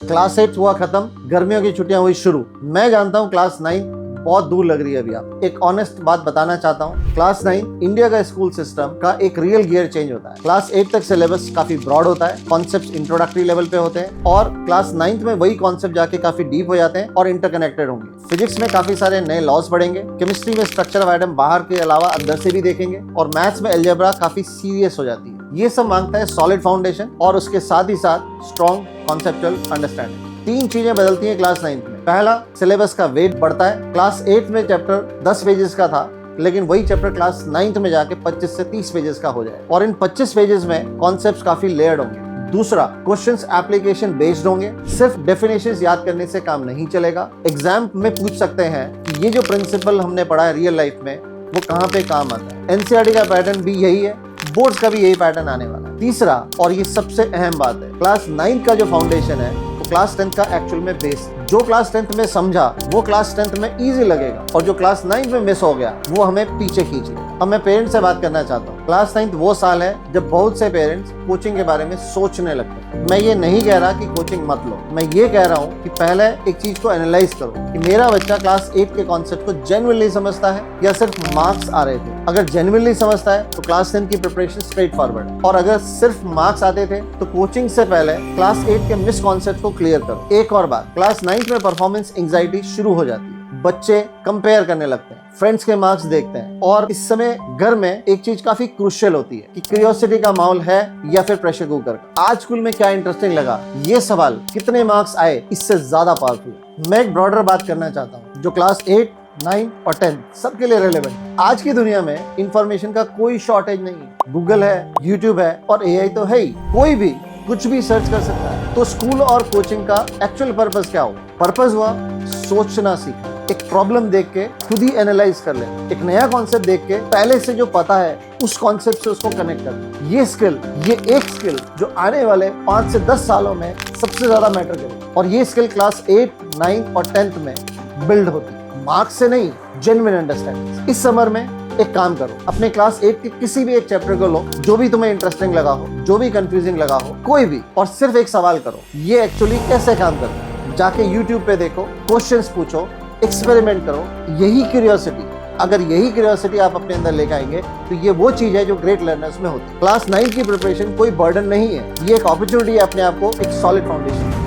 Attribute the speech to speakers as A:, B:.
A: Class 8 हुआ खत्म, गर्मियों की छुट्टियां हुई शुरू। मैं जानता हूँ क्लास 9 बहुत दूर लग रही है अभी। आप एक ऑनेस्ट बात बताना चाहता हूँ, क्लास 9 इंडिया का स्कूल सिस्टम का एक रियल गियर चेंज होता है। क्लास 8 तक सिलेबस काफी ब्रॉड होता है, कॉन्सेप्ट्स इंट्रोडक्टरी लेवल पे होते हैं और क्लास 9th में वही कॉन्सेप्ट जाके काफी डीप हो जाते हैं और इंटरकनेक्टेड होंगे। फिजिक्स में काफी सारे नए लॉज पढ़ेंगे, केमिस्ट्री में स्ट्रक्चर ऑफ एटम बाहर के अलावा अंदर से भी देखेंगे और मैथ्स में अलजेब्रा काफी सीरियस हो जाती है। ये सब मांगता है सॉलिड फाउंडेशन और उसके साथ ही साथ स्ट्रॉन्ग कॉन्सेप्चुअल अंडरस्टैंडिंग। 3 चीजें बदलती हैं क्लास 9 में। पहला, सिलेबस का वेट बढ़ता है। क्लास 8 में चैप्टर 10 पेजेस का था, लेकिन वही चैप्टर क्लास 9th में जाके 25 से 30 पेजेस का हो जाए और इन 25 पेजेस में कॉन्सेप्ट्स काफी लेयर्ड होंगे। दूसरा, क्वेश्चंस एप्लीकेशन बेस्ड होंगे, सिर्फ डेफिनेशंस याद करने से काम नहीं चलेगा। एग्जाम में पूछ सकते हैं कि ये जो प्रिंसिपल हमने पढ़ा है रियल लाइफ में वो कहाँ पे काम आता है। एनसीईआरटी का पैटर्न भी यही है, बोर्ड्स का भी यही पैटर्न आने वाला है। तीसरा, और ये सबसे अहम बात है, क्लास 9 का जो फाउंडेशन है वो क्लास 10 का एक्चुअल में बेस। जो क्लास 10th में समझा वो क्लास 10th में इजी लगेगा और जो क्लास 9 में मिस हो गया वो हमें पीछे खींचेगा। अब मैं पेरेंट्स से बात करना चाहता हूँ। क्लास 9th वो साल है जब बहुत से पेरेंट्स कोचिंग के बारे में सोचने लगते हैं। मैं ये नहीं कह रहा कि कोचिंग मत लो, मैं ये कह रहा हूँ कि पहले एक चीज को एनालाइज करो कि मेरा बच्चा क्लास 8 के कॉन्सेप्ट को जेन्युइनली समझता है या सिर्फ मार्क्स आ रहे थे। अगर जेन्युइनली समझता है तो क्लास 10 की प्रिपरेशन स्ट्रेट फॉरवर्ड, और अगर सिर्फ मार्क्स आते थे तो कोचिंग से पहले क्लास 8 के मिस कॉन्सेप्ट को क्लियर करो। एक और बात, क्लास 9 में परफॉर्मेंस एंजाइटी शुरू हो जाती है। बच्चे कंपेयर करने लगते हैं, फ्रेंड्स के मार्क्स देखते हैं और इस समय घर में एक चीज काफी क्रूशियल होती है कि क्यूरियोसिटी का माहौल है या फिर प्रेशर कुकर का। आज स्कूल में क्या इंटरेस्टिंग लगा, ये सवाल कितने मार्क्स आए इससे ज्यादा पावरफुल है। मैं एक ब्रॉडर बात करना चाहता हूँ जो क्लास 8, 9 और 10 सबके लिए रेलेवेंट। आज की दुनिया में इंफॉर्मेशन का कोई शॉर्टेज नहीं है। गूगल है, यूट्यूब है और एआई तो है ही, कोई भी कुछ भी सर्च कर सकता है। तो स्कूल और कोचिंग का एक्चुअल पर्पस क्या हो? पर्पस हुआ सोचना सीखना, एक प्रॉब्लम देख के खुद ही एनालाइज कर ले, एक नया कॉन्सेप्ट देख के पहले से जो पता है उस कॉन्सेप्ट से उसको कनेक्ट कर। ये स्किल, ये एक स्किल जो आने वाले 5 से 10 सालों में सबसे ज्यादा मैटर करे और ये स्किल क्लास 8, 9 और 10th में बिल्ड होती है, मार्क्स से नहीं, जेन्युइन अंडरस्टैंडिंग। इस समर में एक काम करो, अपने क्लास 8 के किसी भी एक चैप्टर को लो जो भी तुम्हें इंटरेस्टिंग लगा हो, जो भी कंफ्यूजिंग लगा हो, कोई भी, और सिर्फ एक सवाल करो, ये एक्चुअली कैसे काम करता है। जाके यूट्यूब पे देखो, क्वेश्चंस पूछो, एक्सपेरिमेंट करो। यही क्यूरियोसिटी, अगर यही क्यूरियोसिटी आप अपने अंदर लेकर आएंगे तो ये वो चीज है जो ग्रेट लर्नर्स में होती है। क्लास 9 की प्रिपरेशन कोई बर्डन नहीं है, ये एक अपॉर्चुनिटी है अपने आप को एक सॉलिड फाउंडेशन